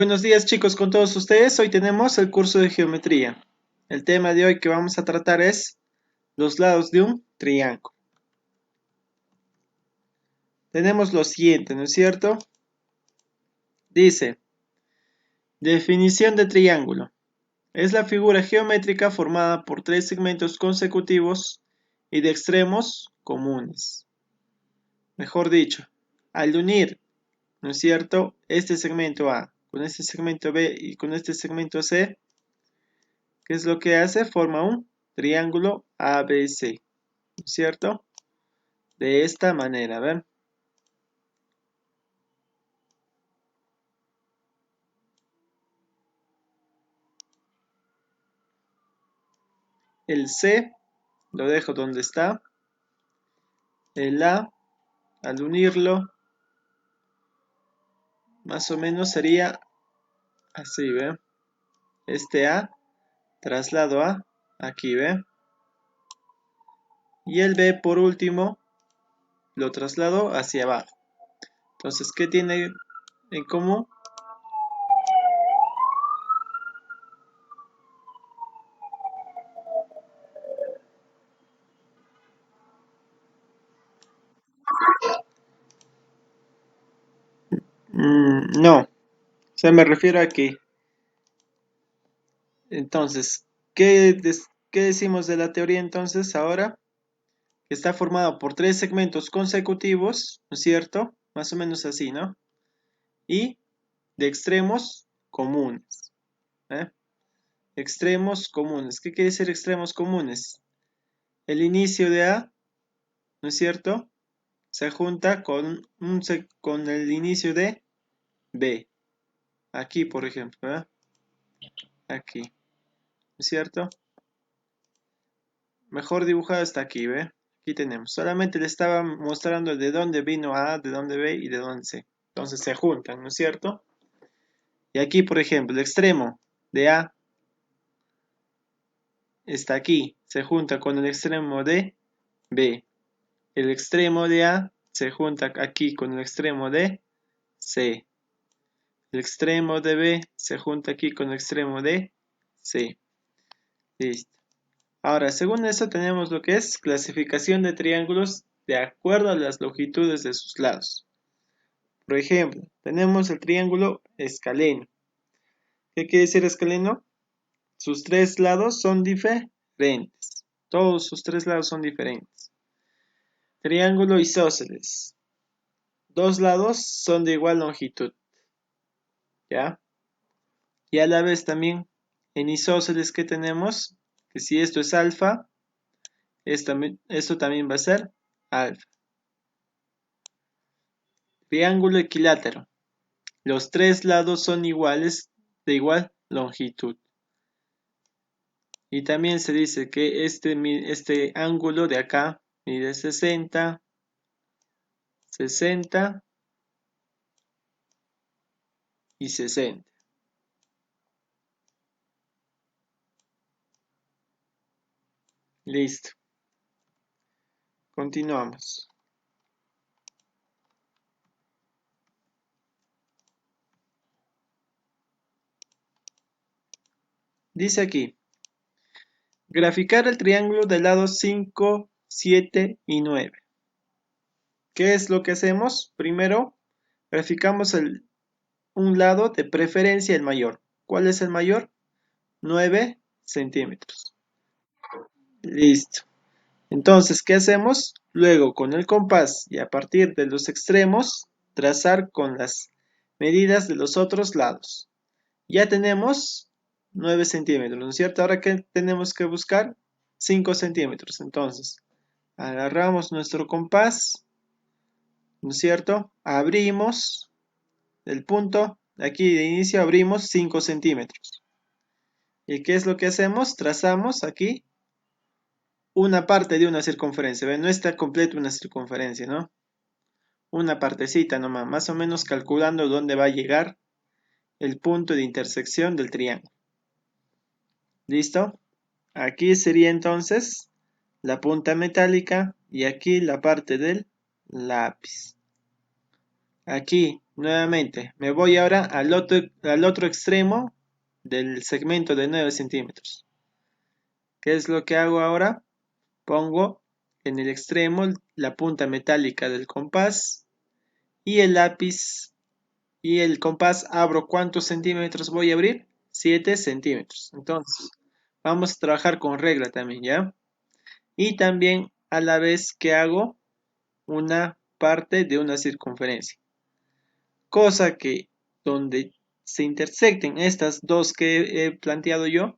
Buenos días chicos con todos ustedes, hoy tenemos el curso de geometría. El tema de hoy que vamos a tratar es los lados de un triángulo. Tenemos lo siguiente, ¿no es cierto? Dice, definición de triángulo. Es la figura geométrica formada por tres segmentos consecutivos y de extremos comunes. Mejor dicho, al unir, ¿no es cierto?, este segmento A con este segmento B y con este segmento C, ¿qué es lo que hace? Forma un triángulo ABC, ¿no es cierto? De esta manera, ¿ven? El C lo dejo donde está. El A, al unirlo, más o menos sería así, ¿ve? Este A, traslado a aquí, ¿ve? Y el B, por último, lo traslado hacia abajo. Entonces, ¿qué tiene en común? No, o sea, me refiero a que, entonces, ¿qué decimos de la teoría entonces ahora? Que está formado por tres segmentos consecutivos, ¿no es cierto? Más o menos así, ¿no? Y de extremos comunes, ¿eh? Extremos comunes. ¿Qué quiere decir extremos comunes? El inicio de A, ¿no es cierto?, se junta con el inicio de B. Aquí, por ejemplo, ¿eh? Aquí, ¿no es cierto? Mejor dibujado está aquí, ¿ve? Aquí tenemos. Solamente le estaba mostrando de dónde vino A, de dónde B y de dónde C. Entonces se juntan, ¿no es cierto? Y aquí, por ejemplo, el extremo de A está aquí. Se junta con el extremo de B. El extremo de A se junta aquí con el extremo de C. El extremo de B se junta aquí con el extremo de C. Listo. Ahora, según eso tenemos lo que es clasificación de triángulos de acuerdo a las longitudes de sus lados. Por ejemplo, tenemos el triángulo escaleno. ¿Qué quiere decir escaleno? Sus tres lados son diferentes. Todos sus tres lados son diferentes. Triángulo isósceles. Dos lados son de igual longitud. ¿Ya? Y a la vez también en isósceles que tenemos, que si esto es alfa, esto también va a ser alfa. Triángulo equilátero. Los tres lados son iguales, de igual longitud. Y también se dice que este ángulo de acá mide 60, 60 y 60. Listo. Continuamos. Dice aquí, graficar el triángulo de lados 5, 7 y 9. ¿Qué es lo que hacemos? Primero, graficamos un lado, de preferencia el mayor. ¿Cuál es el mayor? 9 centímetros. Listo. Entonces, ¿qué hacemos? Luego, con el compás y a partir de los extremos, trazar con las medidas de los otros lados. Ya tenemos 9 centímetros, ¿no es cierto? Ahora, ¿qué tenemos que buscar? 5 centímetros. Entonces, agarramos nuestro compás, ¿no es cierto? Abrimos el punto, aquí de inicio abrimos 5 centímetros. ¿Y qué es lo que hacemos? Trazamos aquí una parte de una circunferencia. ¿Ven? No está completa una circunferencia, ¿no? Una partecita nomás, más o menos calculando dónde va a llegar el punto de intersección del triángulo. ¿Listo? Aquí sería entonces la punta metálica y aquí la parte del lápiz. Aquí Nuevamente, me voy ahora al otro extremo del segmento de 9 centímetros. ¿Qué es lo que hago ahora? Pongo en el extremo la punta metálica del compás y el lápiz y el compás abro. ¿Cuántos centímetros voy a abrir? 7 centímetros. Entonces, vamos a trabajar con regla también, ¿ya? Y también a la vez que hago una parte de una circunferencia. Cosa que donde se intersecten estas dos que he planteado yo,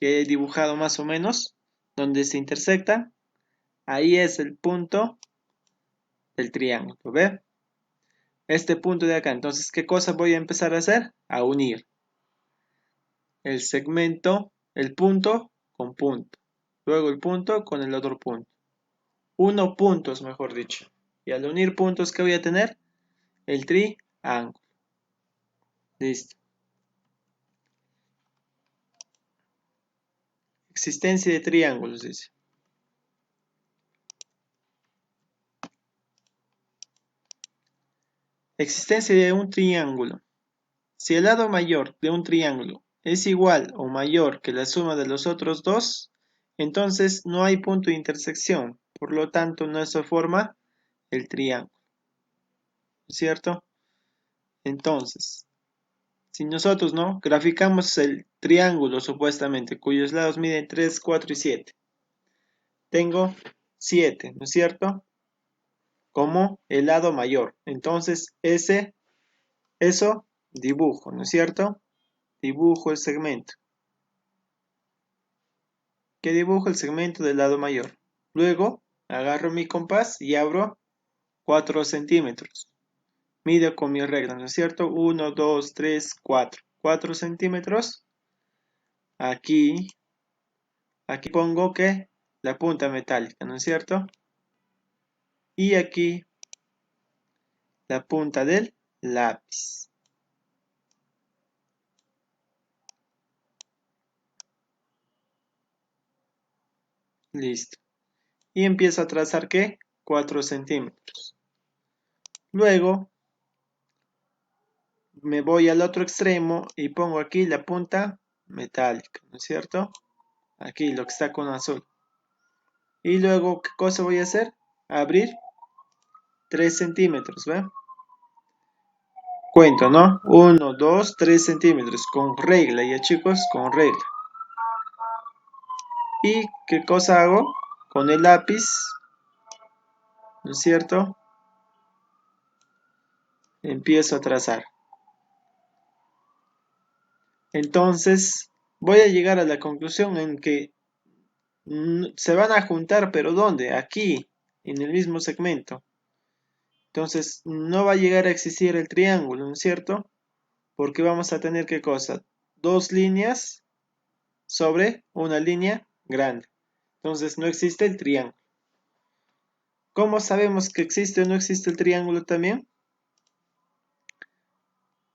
que he dibujado más o menos, donde se intersectan, ahí es el punto del triángulo, ¿ve? Este punto de acá. Entonces, ¿qué cosa voy a empezar a hacer? A unir el segmento, el punto con punto. Luego el punto con el otro punto. Uno puntos, mejor dicho. Y al unir puntos, ¿qué voy a tener? El triángulo. Listo. Existencia de triángulos, dice. Existencia de un triángulo. Si el lado mayor de un triángulo es igual o mayor que la suma de los otros dos, entonces no hay punto de intersección. Por lo tanto, no se forma el triángulo. ¿Cierto? Entonces, si nosotros no graficamos el triángulo supuestamente, cuyos lados miden 3, 4 y 7, tengo 7, ¿no es cierto? Como el lado mayor. Entonces, eso dibujo, ¿no es cierto? Dibujo el segmento. ¿Qué dibujo el segmento del lado mayor? Luego, agarro mi compás y abro 4 centímetros. Mido con mi regla, ¿no es cierto? 1, 2, 3, 4. 4 centímetros. Aquí pongo que la punta metálica, ¿no es cierto? Y aquí la punta del lápiz. Listo. Y empiezo a trazar ¿qué? 4 centímetros. Luego me voy al otro extremo y pongo aquí la punta metálica, ¿no es cierto? Aquí lo que está con azul. Y luego, ¿qué cosa voy a hacer? Abrir 3 centímetros, ¿ve? Cuento, ¿no? 1, 2, 3 centímetros. Con regla, ya chicos, con regla. ¿Y qué cosa hago? Con el lápiz, ¿no es cierto? Empiezo a trazar. Entonces, voy a llegar a la conclusión en que se van a juntar, pero ¿dónde? Aquí, en el mismo segmento. Entonces, no va a llegar a existir el triángulo, ¿no es cierto? Porque vamos a tener, ¿qué cosa? Dos líneas sobre una línea grande. Entonces, no existe el triángulo. ¿Cómo sabemos que existe o no existe el triángulo también?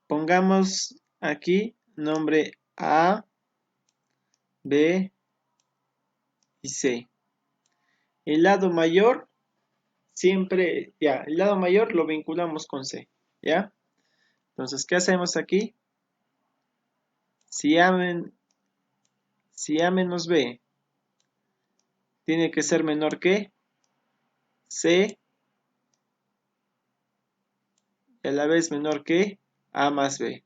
Pongamos aquí nombre A, B y C. El lado mayor siempre, ya, el lado mayor lo vinculamos con C, ¿ya? Entonces, ¿qué hacemos aquí? Si A, si A menos B tiene que ser menor que C y a la vez menor que A más B.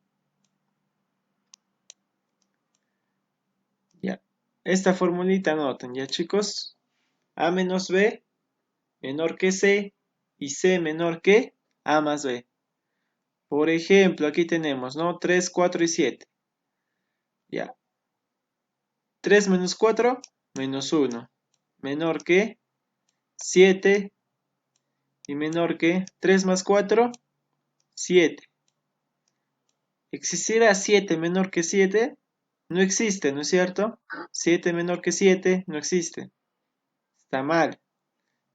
Ya. Esta formulita anoten, ¿ya chicos? A menos B menor que C y C menor que A más B. Por ejemplo, aquí tenemos, ¿no? 3, 4 y 7. Ya. 3 menos 4, menos 1. Menor que 7 y menor que 3 más 4, 7. ¿Existirá 7 menor que 7? No existe, ¿no es cierto? 7 menor que 7 no existe. Está mal.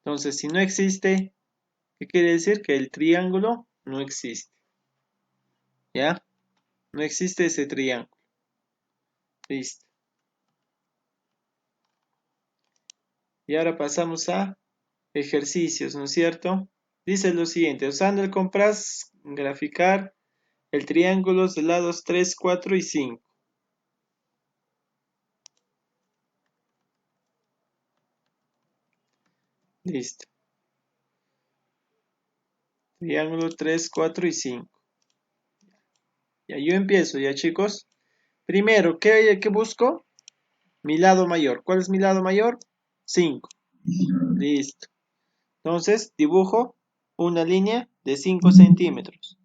Entonces, si no existe, ¿qué quiere decir? Que el triángulo no existe. ¿Ya? No existe ese triángulo. Listo. Y ahora pasamos a ejercicios, ¿no es cierto? Dice lo siguiente, usando el compás, graficar el triángulo de lados 3, 4 y 5. Listo. Triángulo 3, 4 y 5. Ya, yo empiezo, ya chicos. Primero, ¿qué busco? Mi lado mayor. ¿Cuál es mi lado mayor? 5. Listo. Entonces, dibujo una línea de 5 centímetros.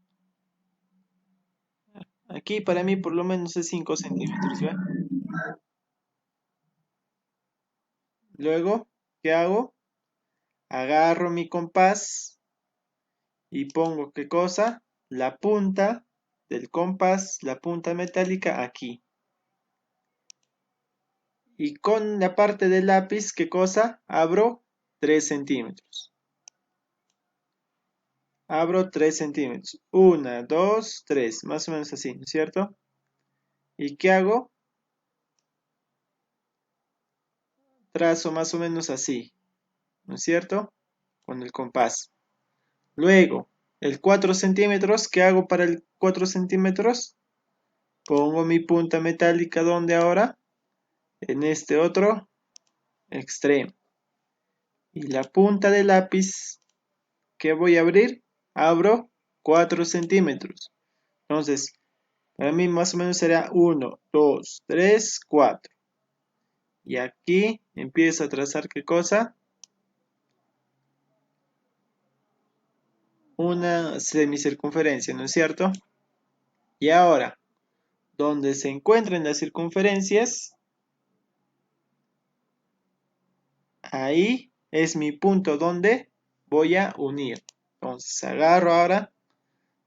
Aquí para mí por lo menos es 5 centímetros, ¿ve? Luego, ¿qué hago? Agarro mi compás y pongo, ¿qué cosa? La punta del compás, la punta metálica aquí. Y con la parte del lápiz, ¿qué cosa? Abro 3 centímetros. Abro 3 centímetros. 1, 2, 3. Más o menos así, ¿no es cierto? ¿Y qué hago? Trazo más o menos así, ¿no es cierto? Con el compás. Luego, el 4 centímetros, ¿qué hago para el 4 centímetros? Pongo mi punta metálica, ¿dónde ahora? En este otro extremo. Y la punta del lápiz, ¿qué voy a abrir? Abro 4 centímetros. Entonces, para mí más o menos será 1, 2, 3, 4. Y aquí empiezo a trazar, ¿qué cosa? Una semicircunferencia, ¿no es cierto? Y ahora, donde se encuentren las circunferencias, ahí es mi punto donde voy a unir. Entonces agarro ahora,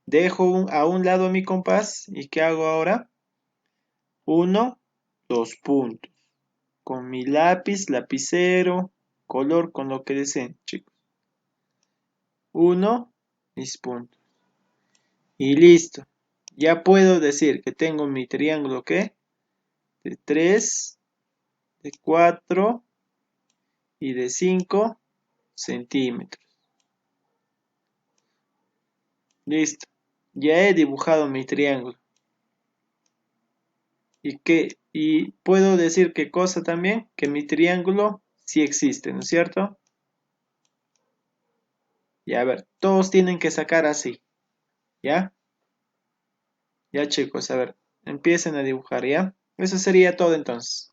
dejo a un lado mi compás y ¿qué hago ahora? Uno, dos puntos. Con mi lápiz, lapicero, color, con lo que deseen, chicos. Uno, mis puntos. Y listo. Ya puedo decir que tengo mi triángulo, ¿qué? De 3, de 4 y de 5 centímetros. Listo. Ya he dibujado mi triángulo. Y puedo decir qué cosa también, que mi triángulo sí existe, ¿no es cierto? Y a ver, todos tienen que sacar así, ¿ya? Ya chicos, a ver, empiecen a dibujar, ¿ya? Eso sería todo entonces.